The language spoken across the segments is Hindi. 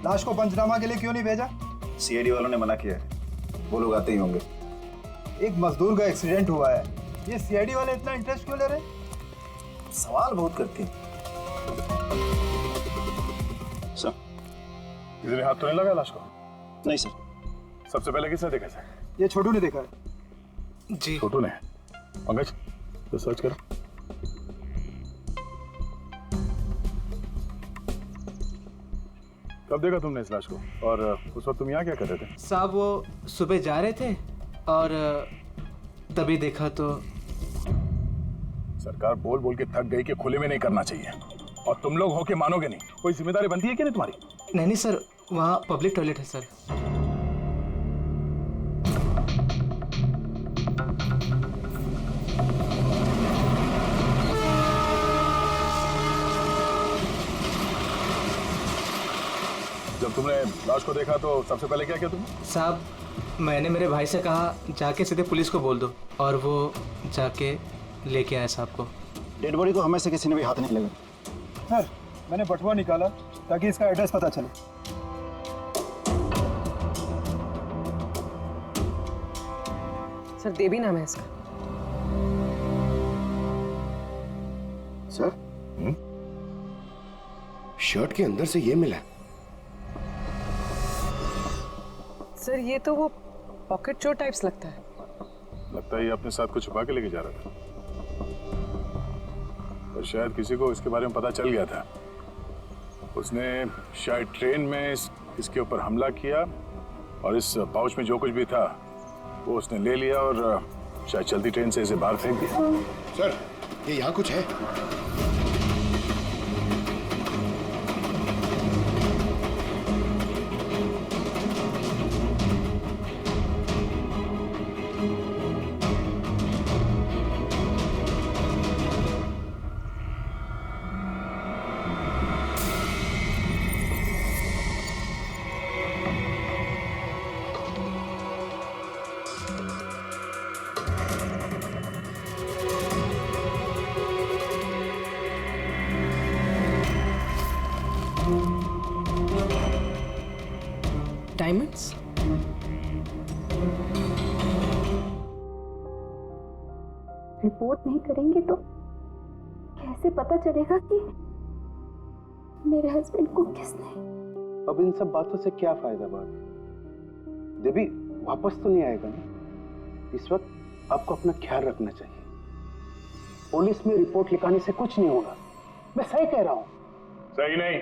लाश को पंचनामा के लिए क्यों नहीं भेजा? सीआईडी वालों ने मना किया है, वो लोग आते ही होंगे। एक मजदूर का एक्सीडेंट हुआ है, ये सीआईडी वाले इतना इंटरेस्ट क्यों ले रहे? सवाल बहुत करते हैं। सर, किसी ने हाथ तो नहीं लगाया लाश को? नहीं सर। सबसे पहले किसने देखा सर? ये छोटू ने देखा है। जी छोटू ने। पंकज, तो सर्च करो। कब देखा तुमने इस लाश को? और उस वक्त तुम यहाँ क्या कर रहे थे? साहब, वो सुबह जा रहे थे और तभी देखा तो। सरकार बोल बोल के थक गई कि खुले में नहीं करना चाहिए, और तुम लोग हो के मानोगे नहीं। कोई जिम्मेदारी बनती है कि नहीं तुम्हारी? नहीं नहीं सर, वहाँ पब्लिक टॉयलेट है सर। जब तुमने लाश को देखा तो सबसे पहले क्या किया तुमने? साहब, मैंने मेरे भाई से कहा जाके सीधे पुलिस को बोल दो, और वो जाके लेके आया साहब को। डेड बॉडी को हमें से किसी ने भी हाथ नहीं लगा। सर, मैंने बटुआ निकाला ताकि इसका एड्रेस पता चले। सर, देवी नाम है इसका। सर, शर्ट के अंदर से ये मिला। सर, ये तो वो पॉकेट चोर टाइप्स लगता है। लगता है ये अपने साथ कुछ छुपा के लेके जा रहा था, और शायद किसी को इसके बारे में पता चल गया था। उसने शायद ट्रेन में इसके ऊपर हमला किया, और इस पाउच में जो कुछ भी था वो उसने ले लिया, और शायद चलती ट्रेन से इसे बाहर फेंक दिया। सर, ये यहाँ कुछ है। डायमंड्स? रिपोर्ट नहीं करेंगे तो कैसे पता चलेगा कि मेरे हस्बैंड को किसने? अब इन सब बातों से क्या फायदा भाभी? देवी वापस तो नहीं आएगा ना? इस वक्त आपको अपना ख्याल रखना चाहिए। पुलिस में रिपोर्ट लिखाने से कुछ नहीं होगा। मैं सही कह रहा हूँ। सही नहीं,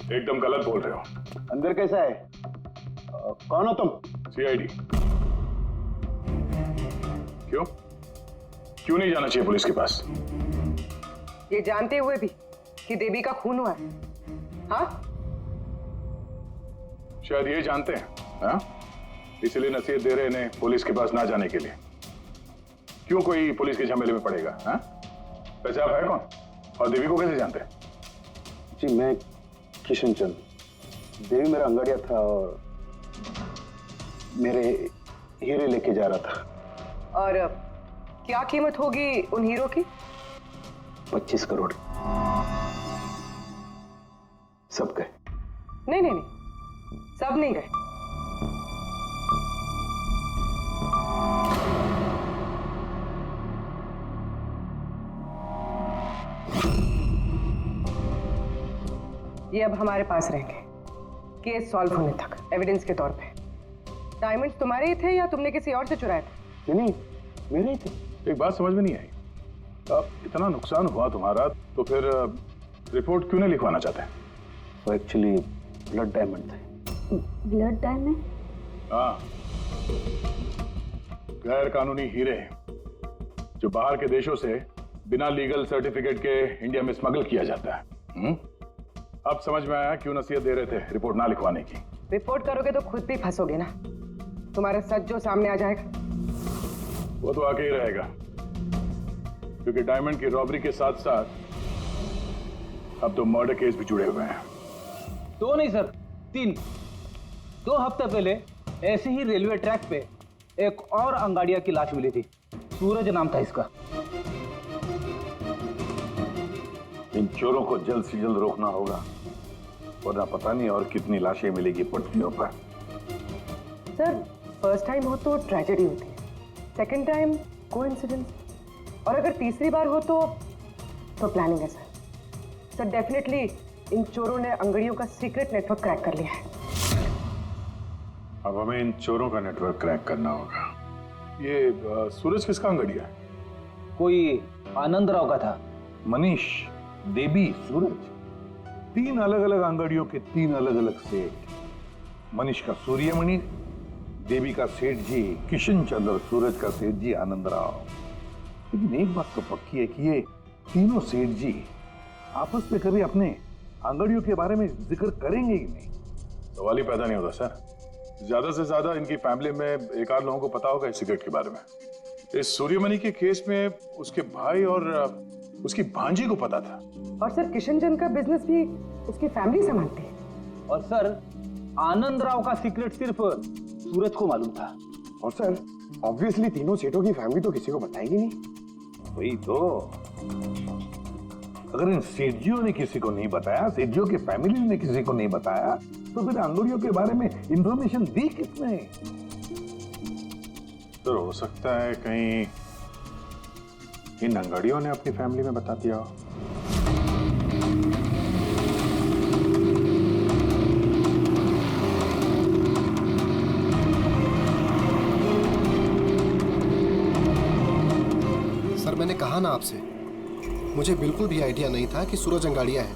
एकदम गलत बोल रहे हो। अंदर कैसा है? कौन हो तुम? सीआईडी। क्यों क्यों नहीं जाना चाहिए पुलिस के पास? ये जानते हुए भी कि देवी का खून हुआ है? हाँ, शायद ये जानते हैं, हाँ? इसलिए नसीहत दे रहे इन्हें पुलिस के पास ना जाने के लिए। क्यों कोई पुलिस के झमेले में पड़ेगा? हाँ? वैसे आप है कौन, और देवी को कैसे जानते हैं? जी, मैं किशन चंद। देवी मेरा अंगड़िया था और मेरे हीरे लेके जा रहा था। और क्या कीमत होगी उन हीरो की? 25 करोड़। सब गए? नहीं नहीं नहीं, सब नहीं गए। ये अब हमारे पास रहेंगे, केस सॉल्व होने तक, एविडेंस के तौर पे। डायमंड्स तुम्हारे ही थे या तुमने किसी और से चुराए थे? नहीं, मेरे ही थे। एक बात समझ में नहीं आई, अब इतना नुकसान हुआ तुम्हारा, तो फिर रिपोर्ट क्यों नहीं लिखवाना चाहते? वो एक्चुअली ब्लड डायमंड थे। Blood diamond? हाँ, गैर कानूनी हीरे जो बाहर के देशों से बिना लीगल सर्टिफिकेट के इंडिया में स्मगल किया जाता है। अब समझ में आया क्यों नसीहत दे रहे थे रिपोर्ट ना लिखवाने की। रिपोर्ट करोगे तो खुद भी फंसोगे ना, तुम्हारा सच जो सामने आ जाएगा। वो तो आके ही रहेगा, क्योंकि डायमंड की रॉबरी के साथ साथ अब तो मर्डर केस भी जुड़े हुए हैं। 2 नहीं सर, 3। 2 हफ्ते पहले ऐसे ही रेलवे ट्रैक पे एक और अंगाड़िया की लाश मिली थी। सूरज नाम था इसका। इन चोरों को जल्द से जल्द रोकना होगा, वरना पता नहीं और कितनी लाशें मिलेगी पटरियों पर। सर फर्स्ट टाइम हो तो ट्रेजेडी होती है, सेकंड टाइम कोइंसिडेंस, और अगर तीसरी बार हो तो प्लानिंग है सर। सर डेफिनेटली इन चोरों ने अंगड़ियों का सीक्रेट नेटवर्क क्रैक कर लिया है। अब हमें इन चोरों का नेटवर्क क्रैक करना होगा। ये सूरज किसका अंगड़िया है? कोई आनंद राव का था। मनीष, देवी, सूरज, 3 अलग अलग अंगड़ियों के 3 अलग अलग सेठ। मनीष का सूर्यमणि, देवी का सेठ जी किशन चंद्र, सूरज का सेठ जी आनंद राव। लेकिन एक बात तो पक्की है कि ये तीनों सेठ जी आपस में कभी अपने अंगड़ियों के बारे में जिक्र करेंगे ही नहीं। सवाल ही पैदा नहीं होता सर। ज्यादा से ज्यादा इनकी फैमिली में एक आध लोगों को पता होगा इस सिगरेट के बारे में। इस सूर्यमणि के केस में उसके भाई और उसकी भांजी को पता था। और सर किशन चंद का बिजनेस भी उसकी फैमिली संभालती है। और सर आनंद राव का सीक्रेट सिर्फ सूरज को मालूम था। और सर ऑब्वियसली तीनों सेठों की फैमिली तो किसी को बताएगी नहीं। वही तो, अगर इन सेठियों ने किसी को नहीं बताया, सेठियों की फैमिली ने किसी को नहीं बताया, तो फिर अंगड़ियों के बारे में इंफॉर्मेशन दी किसने? तो हो सकता है कहीं इन अंगड़ियों ने अपनी फैमिली में बता दिया हो। सर मैंने कहा ना आपसे, मुझे बिल्कुल भी आइडिया नहीं था कि सूरज अंगाड़िया है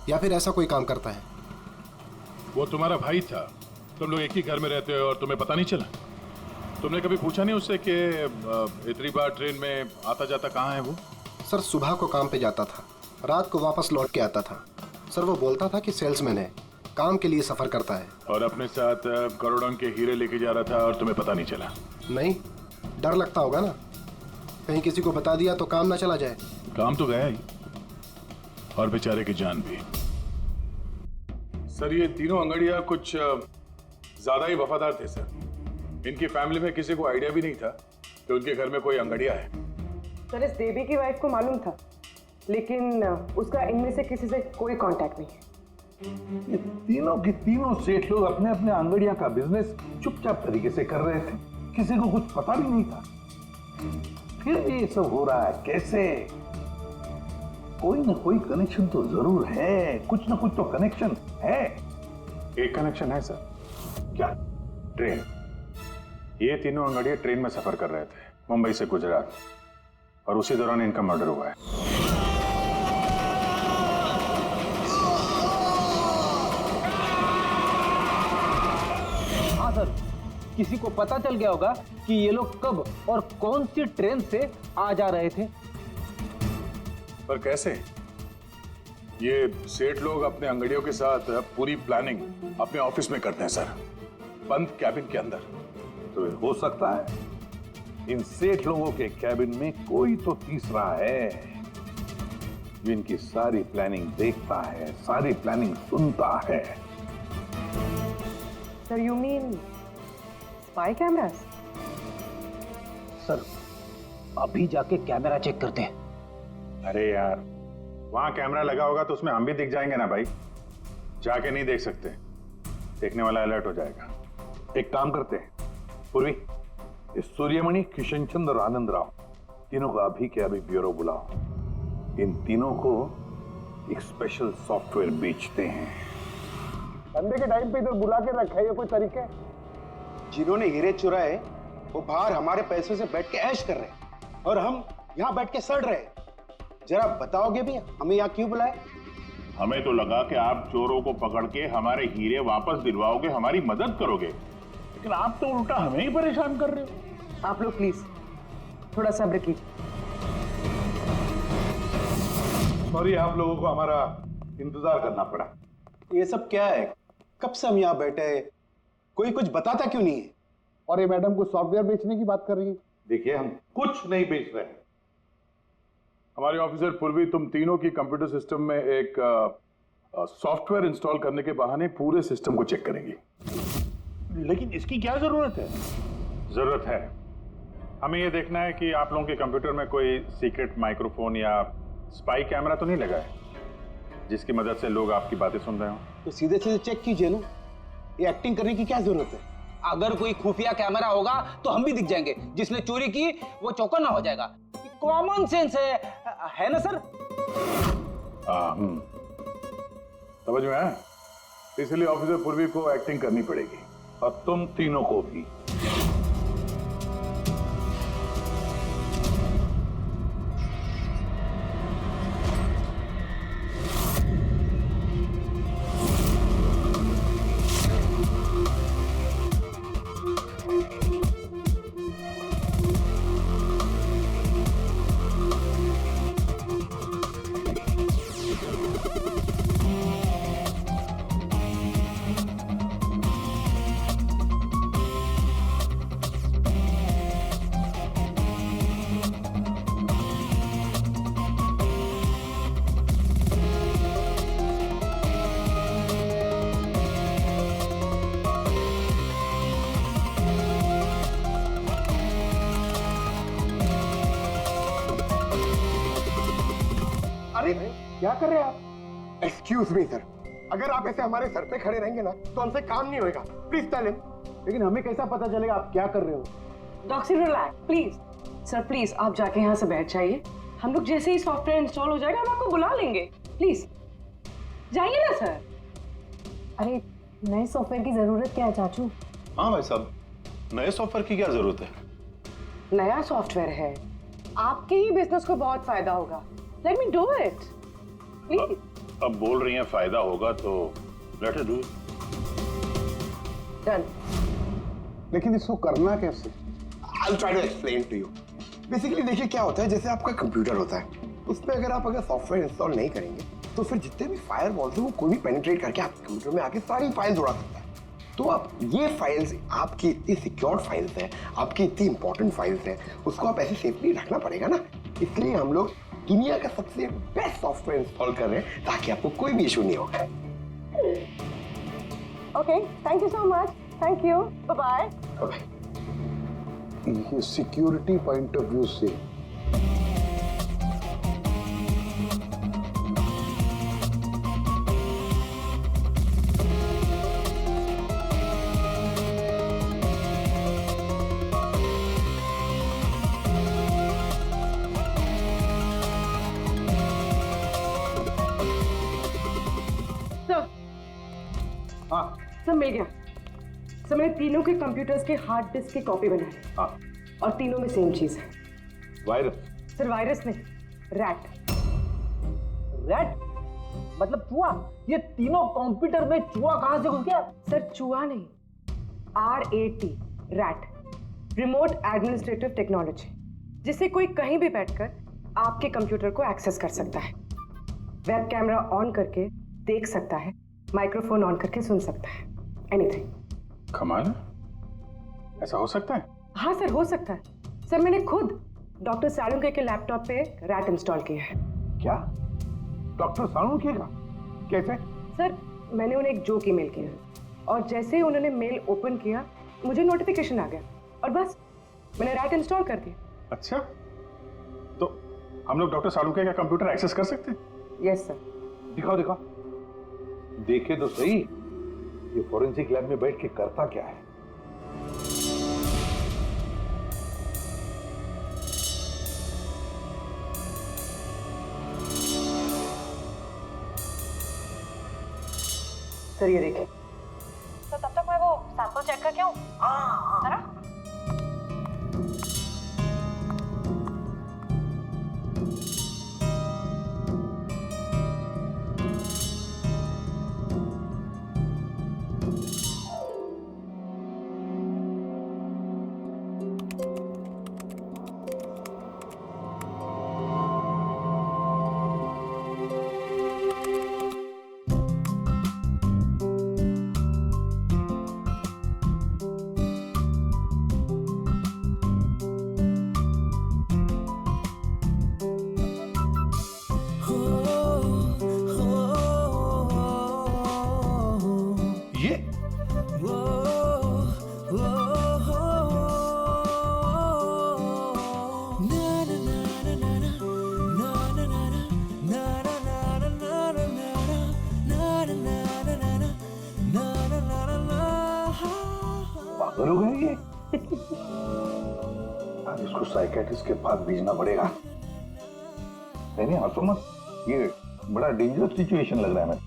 या फिर ऐसा कोई काम करता है। वो तुम्हारा भाई था, तुम लोग एक ही घर में रहते हो और तुम्हें पता नहीं चला? तुमने कभी पूछा नहीं उससे कि इतनी बार ट्रेन में आता जाता कहाँ है वो? सर सुबह को काम पे जाता था, रात को वापस लौट के आता था। सर वो बोलता था कि सेल्समैन है, काम के लिए सफर करता है। और अपने साथ करोड़ों के हीरे लेके जा रहा था और तुम्हें पता नहीं चला? नहीं, डर लगता होगा ना, कहीं किसी को बता दिया तो काम ना चला जाए। काम तो गया ही, और बेचारे की जान भी। सर ये तीनों अंगड़िया कुछ ज्यादा ही वफादार थे सर। इनकी फैमिली में किसी को आइडिया भी नहीं था कि उनके घर में कोई अंगड़िया है। सर इस देवी की वाइफ को मालूम था, लेकिन उसका इनमें से किसी से कोई कांटेक्ट नहीं है। ये तीनों के तीनों सेठ लोग अपने अपने अंगड़िया का बिजनेस चुपचाप तरीके से कर रहे थे, किसी को कुछ पता भी नहीं था। फिर ये सब हो रहा है कैसे? कोई ना कोई कनेक्शन तो जरूर है, कुछ ना कुछ तो कनेक्शन है। एक कनेक्शन है सर। क्या? ट्रेन। ये तीनों अंगड़िया ट्रेन में सफर कर रहे थे मुंबई से गुजरात, और उसी दौरान इनका मर्डर हुआ है। हाँ सर, किसी को पता चल गया होगा कि ये लोग कब और कौन सी ट्रेन से आ जा रहे थे। पर कैसे? ये सेठ लोग अपने अंगड़ियों के साथ पूरी प्लानिंग अपने ऑफिस में करते हैं सर, बंद कैबिन के अंदर। तो हो सकता है इन सेठ लोगों के कैबिन में कोई तो तीसरा है जो इनकी सारी प्लानिंग देखता है, सारी प्लानिंग सुनता है। Sir you mean spy cameras? Sir अभी जाके कैमरा चेक करते हैं। अरे यार, वहां कैमरा लगा होगा तो उसमें हम भी दिख जाएंगे ना भाई। जाके नहीं देख सकते, देखने वाला अलर्ट हो जाएगा। एक काम करते हैं पूर्वी, इस सूर्यमणि, किशन चंद्र और आनंद राव तीनों को अभी के अभी ब्यूरो बुलाओ। इन तीनों को एक स्पेशल सॉफ्टवेयर बेचते हैं। संडे के टाइम पे इधर बुला के रखा है, ये कोई तरीका है? जिन्होंने हीरे चुराए वो बाहर हमारे पैसों से बैठ के ऐश कर रहे हैं और हम यहाँ बैठ के सड़ रहे हैं। जरा बताओगे भी हमें यहाँ क्यों बुलाए? हमें तो लगा कि आप चोरों को पकड़ के हमारे हीरे वापस दिलवाओगे, हमारी मदद करोगे, लेकिन आप तो उल्टा हमें ही परेशान कर रहे हो। आप लोग प्लीज थोड़ा सब्र कीजिए। सॉरी, आप लोगों को हमारा इंतजार करना पड़ा। ये सब क्या है? कब से हम यहाँ बैठे हैं, कोई कुछ बताता क्यों नहीं है? और ये मैडम कुछ सॉफ्टवेयर बेचने की बात कर रही है। देखिए, हम कुछ नहीं बेच रहे हैं। हमारे ऑफिसर पूर्वी तुम तीनों की कंप्यूटर सिस्टम में एक सॉफ्टवेयर इंस्टॉल करने के बहाने पूरे सिस्टम को चेक करेंगी। लेकिन इसकी क्या जरूरत है? जरूरत है, हमें यह देखना है कि आप लोगों के कंप्यूटर में कोई सीक्रेट माइक्रोफोन या स्पाई कैमरा तो नहीं लगा है। जिसकी मदद से लोग आपकी बातें सुन रहे हो। तो सीधे सीधे चेक कीजिए ना, ये एक्टिंग करने की क्या जरूरत है? अगर कोई खुफिया कैमरा होगा तो हम भी दिख जाएंगे, जिसने चोरी की वो चौकन्ना हो जाएगा। कॉमन सेंस है ना सर? समझ में आया? इसलिए ऑफिसर पूर्वी को एक्टिंग करनी पड़ेगी और तुम तीनों को भी। अरे क्या कर रहे हैं आप? एक्सक्यूज मी सर, अगर आप ऐसे हमारे सर पे खड़े रहेंगे ना तो हमसे काम नहीं होएगा। Please tell him. लेकिन हमें कैसा पता चलेगा आप क्या कर रहे हो? Doctor relax please. Sir please आप जाके यहाँ से बैठ जाइए, हम लोग जैसे ही सॉफ्टवेयर इंस्टॉल हो जाएगा हम आपको बुला लेंगे। प्लीज जाइए ना सर। अरे नए सॉफ्टवेयर की जरूरत क्या है चाचू? हाँ भाई साहब, नए सॉफ्टवेयर की क्या जरूरत है? नया सॉफ्टवेयर है, आपके ही बिजनेस को बहुत फायदा होगा। Let me do it please. अब बोल रही हैं फायदा होगा तो let us do it. Done. लेकिन इसको करना कैसे? I'll try to explain to you. Basically देखिए क्या होता है, जैसे आपका कंप्यूटर होता है, उसमें अगर सॉफ्टवेयर इंस्टॉल नहीं करेंगे तो फिर जितने भी फायरवॉल्स हैं वो कोई भी पेनिट्रेट करके आपके कंप्यूटर में आके सारी फाइल्स उड़ा सकता है। तो आप ये फाइल्स, आपकी इतनी सिक्योर्ड फाइल्स हैं, आपकी इतनी इंपॉर्टेंट फाइल्स हैं, उसको आप ऐसे सेफली रखना पड़ेगा ना। इसलिए हम लोग दुनिया का सबसे बेस्ट सॉफ्टवेयर इंस्टॉल कर रहे हैं ताकि आपको कोई भी इशू नहीं होगा। Okay, thank you so much. Thank you, bye bye. ये सिक्योरिटी पॉइंट ऑफ व्यू से सर मिल गया। सर मैंने तीनों के कंप्यूटर्स के हार्ड डिस्क की कॉपी बनाई। हाँ। और तीनों में सेम चीज है। वायरस? सर वायरस नहीं, रैट। रैट मतलब चूहा? ये तीनों कंप्यूटर में चूहा कहां से घुस गया? सर चूहा नहीं, RAT, rat, remote administrative technology, जिससे कोई कहीं भी बैठकर आपके कंप्यूटर को एक्सेस कर सकता है, वेब कैमरा ऑन करके देख सकता है, माइक्रोफोन ऑन करके सुन सकता है, एनीथिंग। कमाल है, ऐसा हो सकता है? हाँ सर हो सकता है। सर मैंने खुद डॉक्टर सालुंके के लैपटॉप पे रैट इंस्टॉल किया है। क्या? डॉक्टर सालुंके का? कैसे? सर मैंने उन्हें एक जोक ईमेल किया और जैसे ही उन्होंने मेल ओपन किया मुझे नोटिफिकेशन आ गया और बस मैंने रैट इंस्टॉल कर दिया। अच्छा, तो हम लोग डॉक्टर सालुंके का कंप्यूटर एक्सेस कर सकते हैं? Yes sir. दिखाओ दिखाओ, देखे तो सही ये फोरेंसिक लैब में बैठ के करता क्या है। सर ये देखिए। तो तब तक मैं वो सैंपल चेक करके आऊं? है ना? पागल हो गए ये? अब इसको साइकेट्रिस्ट के पास भेजना पड़ेगा। नहीं हंसो मत, ये बड़ा डेंजरस सिचुएशन लग रहा है। मैं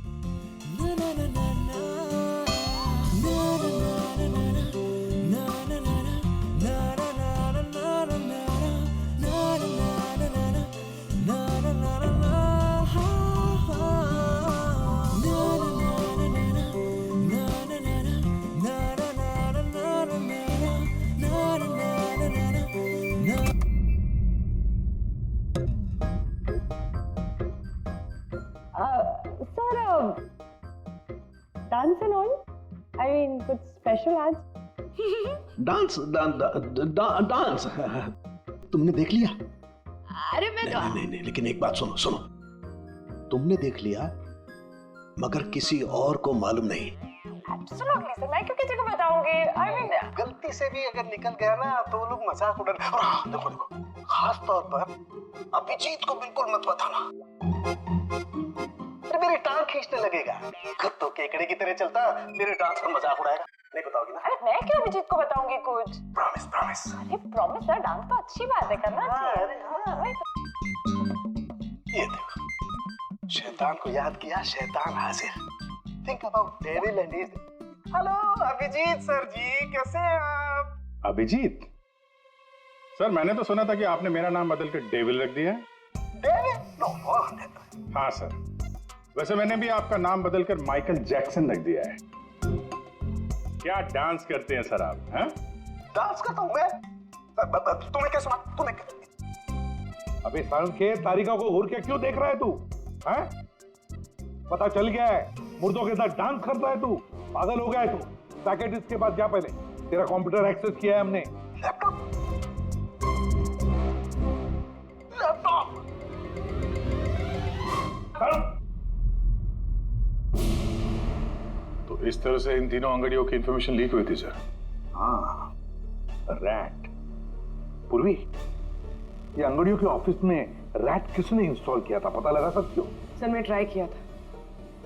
sir dance and all, I mean कुछ स्पेशल आज? डांस डांस तुमने देख लिया? अरे मैं तो नहीं, लेकिन एक बात सुनो सुनो, तुमने देख लिया मगर किसी और को मालूम नहीं। एब्सोल्युटली सर, मैं क्यों किसी को बताऊंगी? आई मीन गलती से भी अगर निकल गया ना तो वो लोग मजाक उड़ा। और हाँ, देखो देखो, खास तौर पर अभिजीत को बिल्कुल मत बताना, तो मेरी टांग खींचने लगेगा। खुद तो केकड़े की तरह चलता, मेरे डांस का मजाक उड़ाएगा। नहीं बताओगी ना? अरे मैं क्यों अभिजीत को बताऊंगी कुछ? Promise promise. अरे प्रॉमिस सर, डांस तो अच्छी बात है, करना चाहिए। अरे हाँ। ये देखो, शैतान को याद किया, शैतान हाजिर। Think about devil and his. Hello Abhijeet sir ji, कैसे हैं आप? अभिजीत सर, मैंने तो सुना था कि आपने मेरा नाम बदल कर डेविल रख दिया है। डेविल? नो। हाँ सर, वैसे मैंने भी आपका नाम बदलकर माइकल जैक्सन रख दिया है। क्या डांस करते हैं सर आप? हैं? डांस करता हूँ मैं? तुम्हें क्या सुना? तुम्हें क्या? अबे सारंग के तारिका को घूर के क्यों देख रहा है तू? हैं? पता चल गया है, मुर्दों के साथ डांस करता है तू। पागल हो गया है तू। साइकियाट्रिस्ट के पास जा पहले, तेरा कंप्यूटर एक्सेस किया है हमने। लैपटॉप? तो इस तरह से इन तीनों अंगड़ियों की इंफॉर्मेशन लीक हुई थी सर। हाँ, रैट। पूर्वी, ये अंगड़ियों के ऑफिस में रैट किसने इंस्टॉल किया था, पता लगा सकते हो? सर मैं ट्राई किया था,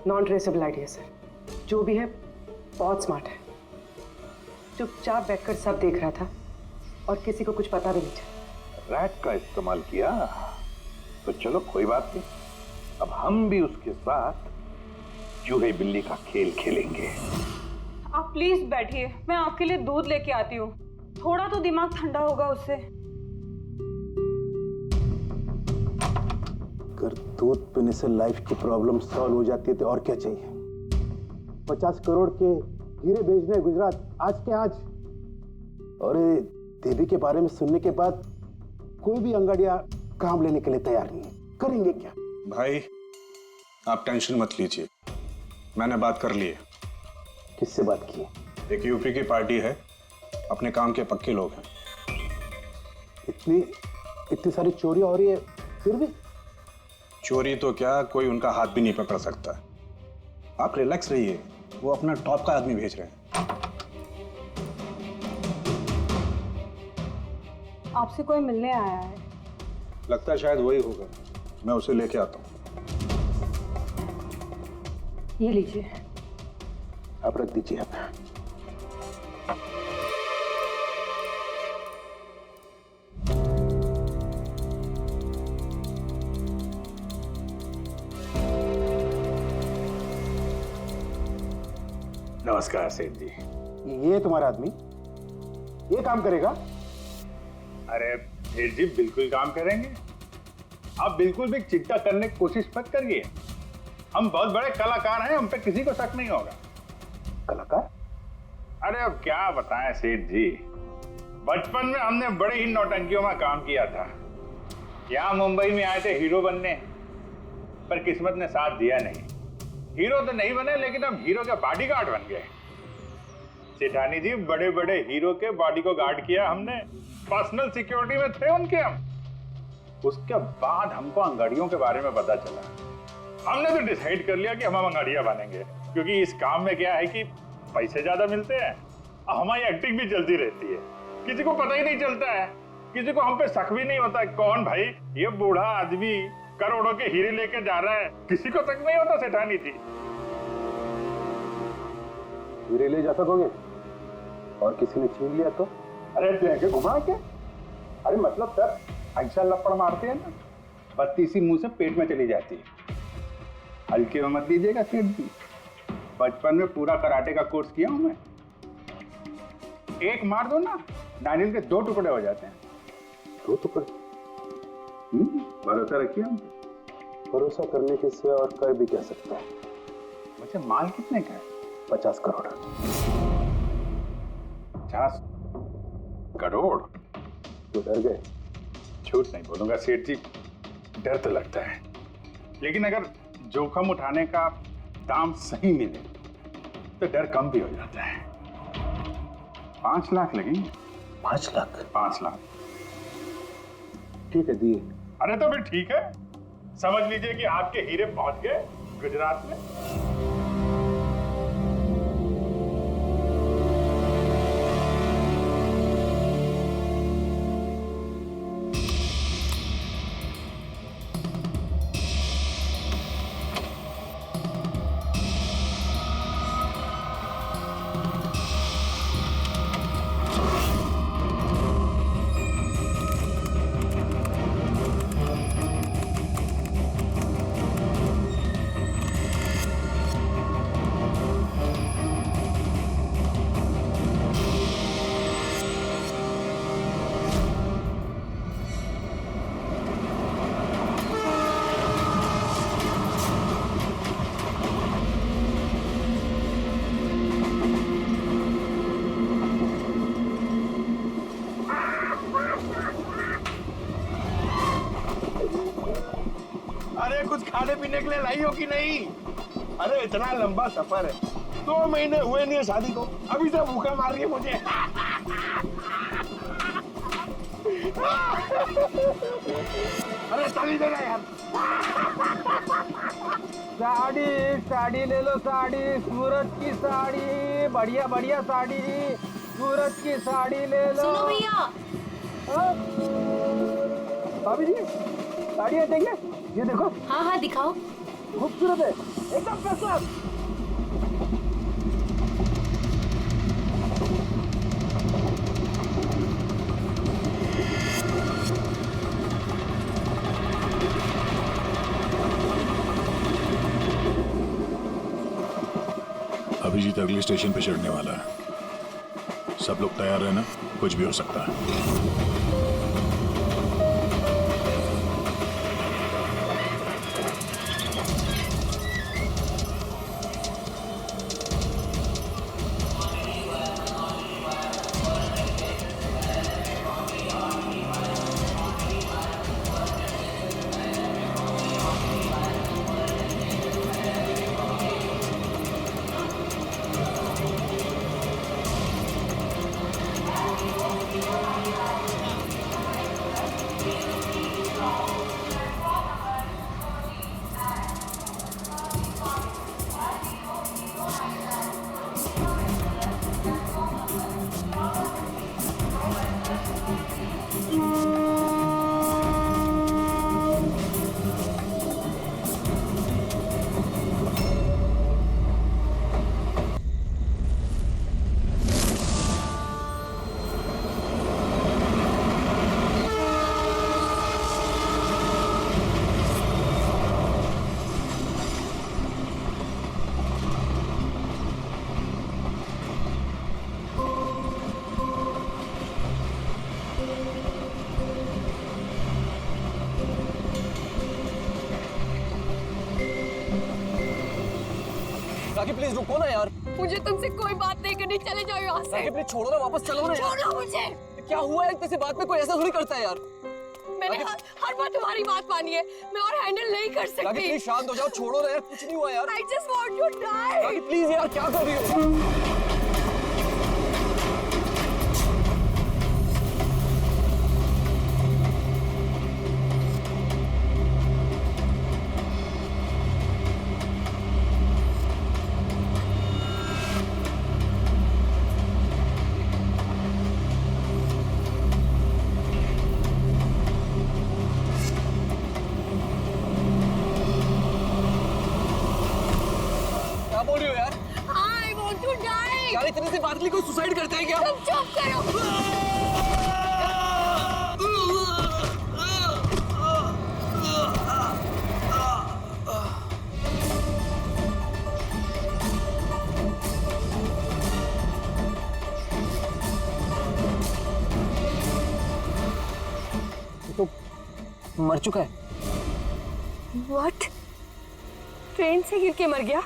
नॉन ट्रेसेबल आइडिया सर। जो भी है बहुत स्मार्ट है, चुपचाप बैठकर सब देख रहा था और किसी को कुछ पता भी नहीं चला। रैट का इस्तेमाल किया तो चलो कोई बात नहीं, अब हम भी उसके साथ चूहे बिल्ली का खेल खेलेंगे। आप प्लीज बैठिए, मैं आपके लिए दूध लेके आती हूँ, थोड़ा तो दिमाग ठंडा होगा उससे। अगर दूध पीने से लाइफ की प्रॉब्लम सॉल्व हो जाती है तो और क्या चाहिए? 50 करोड़ के हीरे भेजने गुजरात आज के आज, और देवी के बारे में सुनने के बाद कोई भी अंगड़िया काम लेने के लिए तैयार नहीं है। करेंगे क्या? भाई आप टेंशन मत लीजिए, मैंने बात कर ली है। किससे बात की? एक यूपी की पार्टी है, अपने काम के पक्के लोग हैं। इतनी सारी चोरियां हो रही है फिर भी? चोरी तो क्या, कोई उनका हाथ भी नहीं पकड़ सकता। आप रिलैक्स रहिए, वो अपना टॉप का आदमी भेज रहे हैं। आपसे कोई मिलने आया है। लगता है शायद वही होगा, मैं उसे लेके आता हूँ। ये लीजिए। आप रख दीजिए। आप नमस्कार सेठ जी। ये तुम्हारा आदमी ये काम करेगा? अरे सेठ जी बिल्कुल काम करेंगे, आप बिल्कुल भी चिंता करने की कोशिश मत करिए। हम बहुत बड़े कलाकार हैं, हम पे किसी को शक नहीं होगा। कलाकार? अरे अब क्या बताएं सेठ जी, बचपन में हमने बड़े ही नौटंकियों में काम किया था। यहाँ मुंबई में आए थे हीरो बनने, पर किस्मत ने साथ दिया नहीं। हीरो तो नहीं बने, लेकिन अब हीरो के बॉडीगार्ड बन गए। सेठानी जी, बड़े बड़े हीरो के बॉडी को गार्ड किया हमने, पर्सनल सिक्योरिटी में थे उनके हम। उसके बाद हमको अंगाड़ियों के बारे में पता चला। हमने तो डिसाइड कर लिया कि हम अंगाड़िया बनेंगे, क्योंकि इस काम में क्या है कि पैसे ज्यादा मिलते हैं और हमारी एक्टिंग भी चलती रहती है। किसी को पता ही नहीं चलता है, किसी को हम पे शक भी नहीं होता। कौन भाई ये बूढ़ा आदमी करोड़ों के हीरे लेके जा रहा है, किसी को शक नहीं होता सेठानी थी। हीरे ले जा सकोगे? और किसी ने छीन लिया तो? अरे देखे घुमा के, अरे मतलब सर ऐसा लपड़ मारते हैं ना, बत्ती इसी मुंह से पेट में चली जाती है। हल्के में मत लीजिएगा सेठ जी, बचपन में पूरा कराटे का कोर्स किया हूं मैं। एक मार दो ना, नारियल के 2 टुकड़े हो जाते हैं। 2 टुकड़े? भरोसा रखिए हम। भरोसा करने के सिवा और कर भी क्या सकता है? वैसे माल कितने का है? 50 करोड़। 50 करोड़? तो डर गए? झूठ नहीं बोलूंगा सेठ जी, डर तो लगता है, लेकिन अगर जोखिम उठाने का दाम सही मिले तो डर कम भी हो जाता है। 5 लाख लगेंगे। 5 लाख? 5 लाख। ठीक है, दिए। अरे तो फिर ठीक है, समझ लीजिए कि आपके हीरे पहुंच गए गुजरात में। अरे कुछ खाने पीने के लिए लाई हो कि नहीं? अरे इतना लंबा सफर है, 2 महीने हुए नहीं है शादी को, अभी से भूखा मार रही है मुझे। अरे साड़ी देना यार। साड़ी साड़ी ले लो, साड़ी सूरज की साड़ी, बढ़िया बढ़िया साड़ी, सूरज की साड़ी ले लो। सुनो भैया। भाभी जी साड़ियाँ चाहिए? ये देखो। हाँ हाँ दिखाओ। खूबसूरत है, एकदम फर्स्ट क्लास। अभिजीत अगले स्टेशन पे चढ़ने वाला है, सब लोग तैयार रहना, कुछ भी हो सकता है। राखी प्लीज रुको ना यार। मुझे तुमसे कोई बात नहीं करनी, चले जाओ यहाँ से। राखी प्लीज छोड़ो ना, वापस चलो ना यार। छोड़ो मुझे। क्या हुआ है? किसी बात में कोई ऐसा थोड़ी करता है यार। मैंने हर बार तुम्हारी बात मानी है, मैं और हैंडल नहीं कर सकती। राखी प्लीज शांत हो जाओ, छोड़ो ना यार, कुछ नहीं हुआ यार। I just want to die। Rakhi please यार, क्या कर रही हो? I want to die। Suicide करते हैं क्या? तुम चुप करो। तो मर चुका है। What? ट्रेन से गिर के मर गया?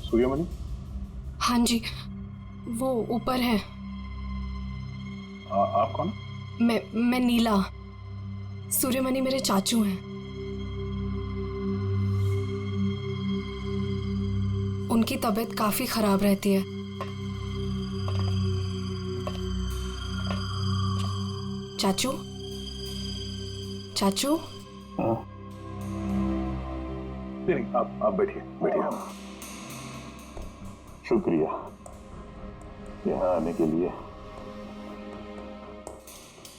सूर्यमणि? हाँ जी, वो ऊपर है। आप कौन? मैं नीला। सूर्यमणि मेरे चाचू हैं। उनकी तबीयत काफी खराब रहती है। चाचू, चाचू। नहीं, आप बैठिए, बैठिए। शुक्रिया यहाँ आने के लिए।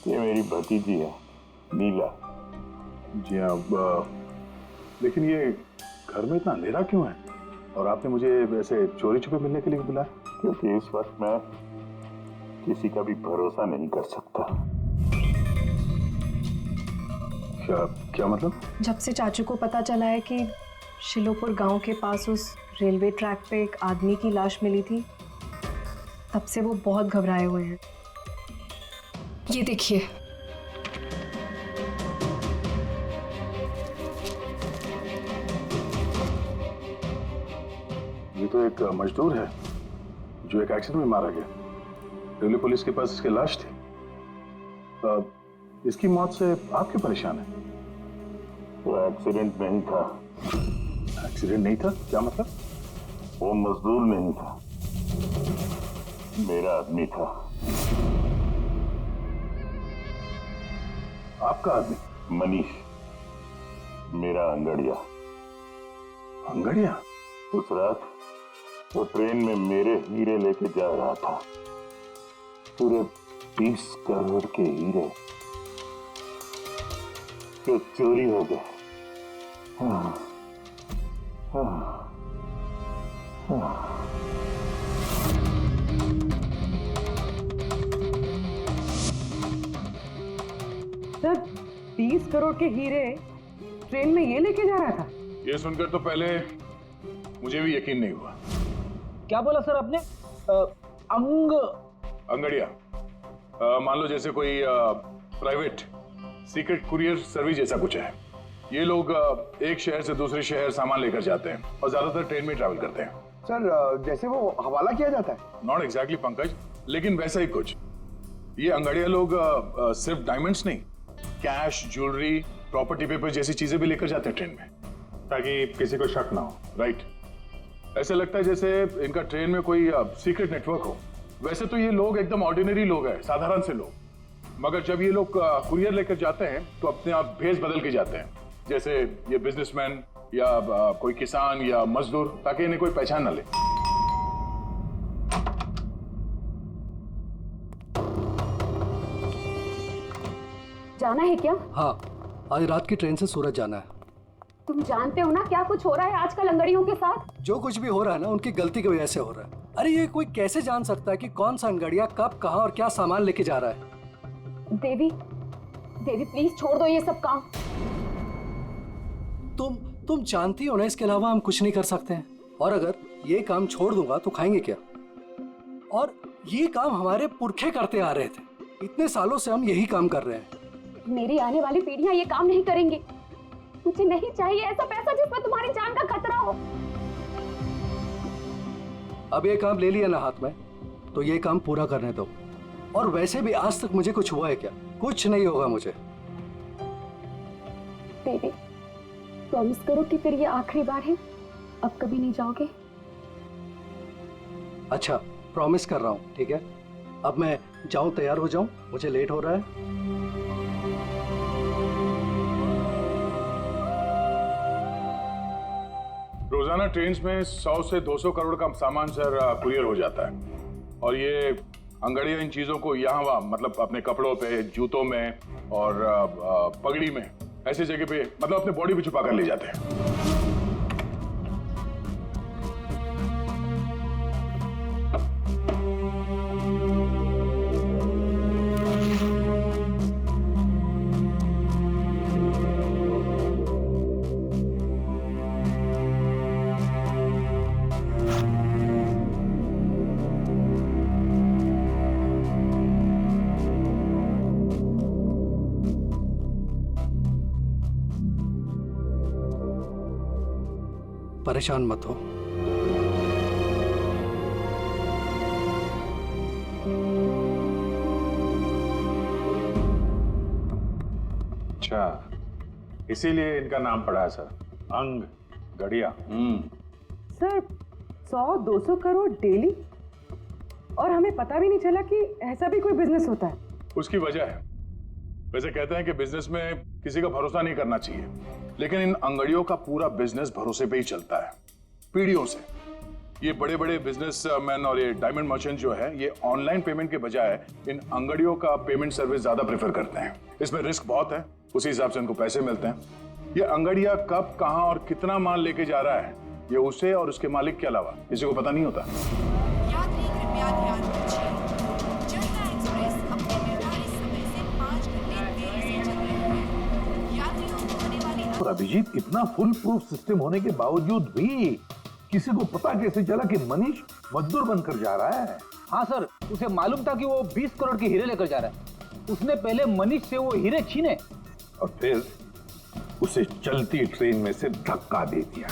ये मेरी भतीजी है नीला। जी हाँ, लेकिन ये घर में इतना अंधेरा क्यों है? और आपने मुझे वैसे चोरी छुपे मिलने के लिए बुलाया? क्योंकि इस वक्त मैं किसी का भी भरोसा नहीं कर सकता। क्या मतलब? जब से चाचू को पता चला है कि शिलोपुर गांव के पास उस रेलवे ट्रैक पे एक आदमी की लाश मिली थी, तब से वो बहुत घबराए हुए हैं। ये देखिए, ये तो एक मजदूर है जो एक एक्सीडेंट में मारा गया। रेलवे पुलिस के पास इसकी लाश थी। इसकी मौत से आप क्यों परेशान हैं? वो एक्सीडेंट नहीं था। एक्सीडेंट नहीं था? क्या मतलब? वो मजदूर नहीं था, मेरा आदमी था। आपका आदमी? मनीष, मेरा अंगड़िया। अंगड़िया? उस रात वो ट्रेन में मेरे हीरे लेके जा रहा था। पूरे 20 करोड़ के हीरे जो चोरी हो गए। सर, 20 करोड़ के हीरे ट्रेन में ये लेके जा रहा था? ये सुनकर तो पहले मुझे भी यकीन नहीं हुआ। क्या बोला सर आपने? अंगड़िया, मान लो जैसे कोई प्राइवेट सीक्रेट कुरियर सर्विस जैसा कुछ है। ये लोग एक शहर से दूसरे शहर सामान लेकर जाते हैं और ज्यादातर ट्रेन में ट्रैवल करते हैं। सर, जैसे वो हवाला किया जाता है? नॉट एग्जैक्टली पंकज, लेकिन वैसा ही कुछ। ये अंगड़िया लोग सिर्फ डायमंड्स नहीं, कैश, ज्वेलरी, प्रॉपर्टी पेपर जैसी चीजें भी लेकर जाते हैं ट्रेन में, ताकि किसी को शक ना हो। राइट? ऐसा लगता है जैसे इनका ट्रेन में कोई सीक्रेट नेटवर्क हो। वैसे तो ये लोग एकदम ऑर्डिनरी लोग हैं, साधारण से लोग, मगर जब ये लोग कुरियर लेकर जाते हैं तो अपने आप भेस बदल के जाते हैं, जैसे ये बिजनेसमैन या कोई किसान या मजदूर, ताकि इन्हें कोई पहचान ना ले। जाना है क्या? हाँ, आज रात की ट्रेन से सूरत जाना है। तुम जानते हो ना क्या कुछ हो रहा है आजकल अंगड़ियों के साथ? जो कुछ भी हो रहा है ना, उनकी गलती की वजह से हो रहा है। अरे ये कोई कैसे जान सकता है कि कौन सा अंगड़िया कब, कहाँ और क्या सामान लेके जा रहा है? देवी, देवी प्लीज छोड़ दो ये सब काम। तुम जानती हो ना, इसके अलावा हम कुछ नहीं कर सकते हैं। और अगर ये काम छोड़ दूंगा तो खाएंगे क्या? और ये काम हमारे पुरखे करते आ रहे थे, इतने सालों से हम यही काम कर रहे हैं। मेरी आने वाली पीढ़ियां ये काम नहीं करेंगी। मुझे नहीं चाहिए ऐसा पैसा जिसमें तुम्हारी जान का खतरा हो। अब ये काम ले लिया ना हाथ में, तो ये काम पूरा करने दो। और वैसे भी आज तक मुझे कुछ हुआ है क्या? कुछ नहीं होगा मुझे। देवी, प्रॉमिस करो कि फिर ये आखिरी बार है। अब कभी नहीं जाओगे? अच्छा, प्रॉमिस कर रहा हूँ, ठीक है? अब मैं जाऊँ, तैयार हो जाऊँ, मुझे लेट हो रहा है। रोजाना ट्रेन में 100 से 200 करोड़ का सामान सर कुरियर हो जाता है, और ये अंगड़ियां इन चीजों को यहाँ वहाँ, मतलब अपने कपड़ों पे, जूतों में और पगड़ी में, ऐसी जगह पे, मतलब अपने बॉडी पे छुपा कर ले जाते हैं। परेशान मत हो। अच्छा, इसीलिए इनका नाम पड़ा है सर, अंग गड़िया। सर 100-200 करोड़ डेली, और हमें पता भी नहीं चला कि ऐसा भी कोई बिजनेस होता है। उसकी वजह है, वैसे कहते हैं कि बिजनेस में किसी का भरोसा नहीं करना चाहिए, लेकिन इन अंगड़ियों का पूरा बिजनेस भरोसे पे ही चलता है, पीढ़ियों से। ये बड़े बड़े बिजनेसमैन और ये डायमंड मर्चेंट जो है, ये ऑनलाइन पेमेंट के बजाय इन अंगड़ियों का पेमेंट सर्विस ज्यादा प्रेफर करते हैं। इसमें रिस्क बहुत है, उसी हिसाब से उनको पैसे मिलते हैं। ये अंगड़िया कब, कहां और कितना माल लेके जा रहा है, ये उसे और उसके मालिक के अलावा किसी को पता नहीं होता। यात्री कृपया ध्यान दीजिए, जनता एक्सप्रेस अपने निर्धारित समय से 5 घंटे देरी से चल रही है। यात्रियों को होने वाली और अभिजीत, इतना फुल प्रूफ सिस्टम होने के बावजूद भी किसी को पता कैसे चला कि मनीष मजदूर बनकर जा रहा है? हाँ सर, उसे मालूम था कि वो 20 करोड़ के हीरे लेकर जा रहा है। उसने पहले मनीष से वो हीरे छीने और फिर उसे चलती ट्रेन में से धक्का दे दिया।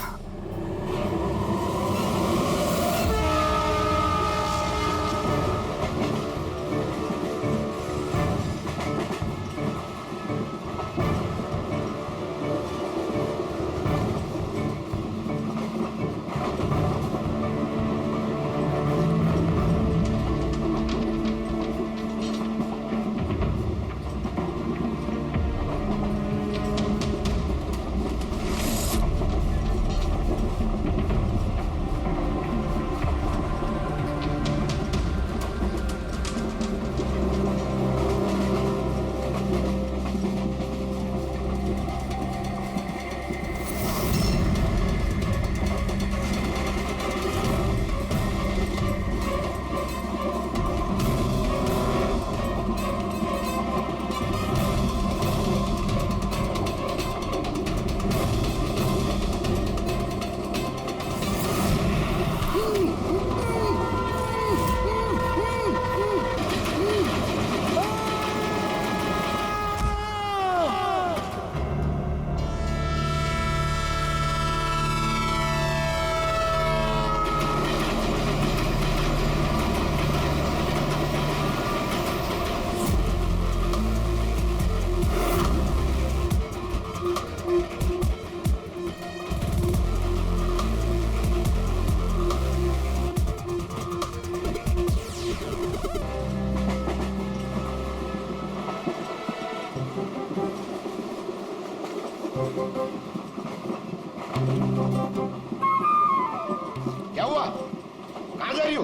क्या हुआ? कहाँ जा रही हो?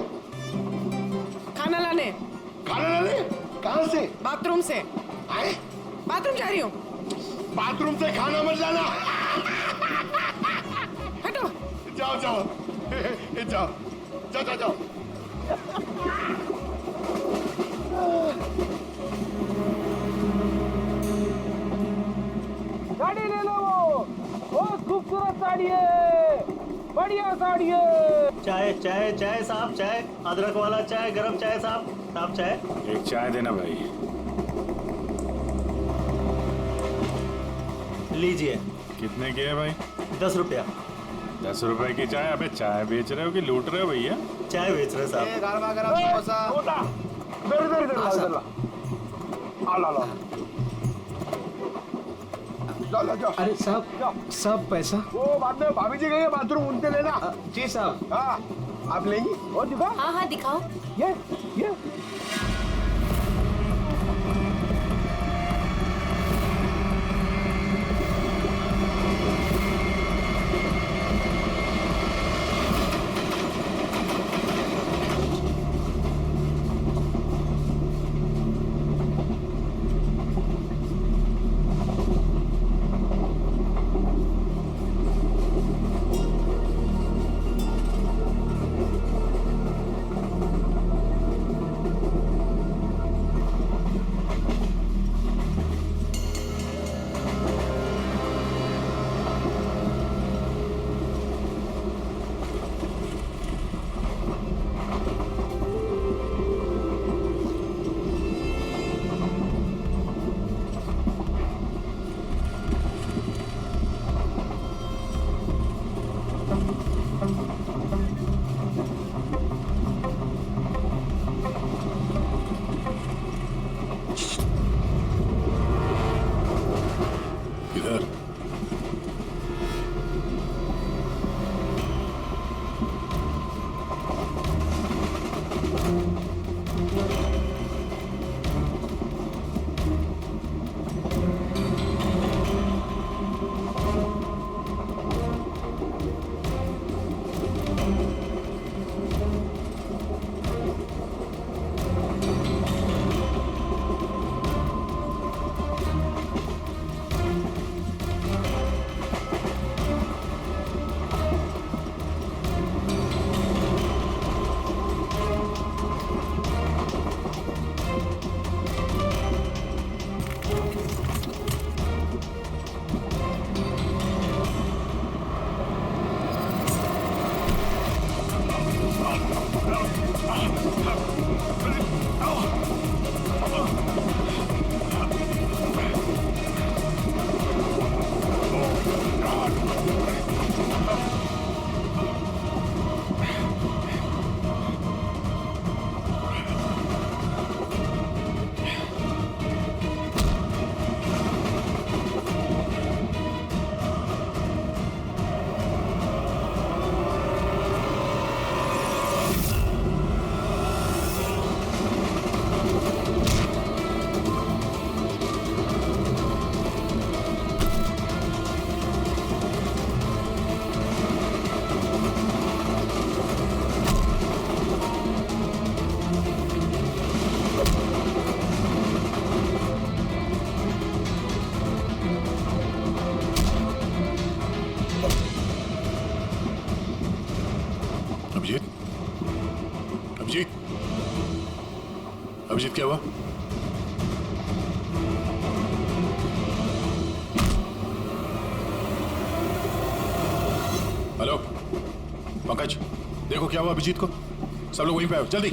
खाना लाने। खाना लाने? कहाँ से? बाथरूम से। आए? बाथरूम जा रही हूँ। बाथरूम से खाना मत लाना। हटो। जाओ जाओ जाओ जाओ जाओ जाओ। गाड़ी ले लो, वो बहुत खूबसूरत साड़ी है, बढ़िया साड़ी है। चाय चाय चाय साहब, चाय अदरक वाला चाय, गरम चाय साहब। साहब चाय एक चाय देना भाई। लीजिए। कितने की है भाई? 10 रुपया। 10 रुपए की चाय? अबे चाय बेच रहे हो कि लूट रहे हो भैया? चाय बेच रहे साहब। गरमा गरम समोसा। इधर ला ला ला। जाओ जाओ। अरे साहब साहब पैसा वो बाद में भाभी जी गई है बाथरूम, उनसे लेना। जी साहब। हाँ आप लेंगी? और दिखाओ। हाँ हाँ दिखाओ। ये इधर अभिजीत, अभिजीत, अभिजीत क्या हुआ? हेलो पंकज, देखो क्या हुआ अभिजीत को। सब लोग वहीं पे आओ जल्दी।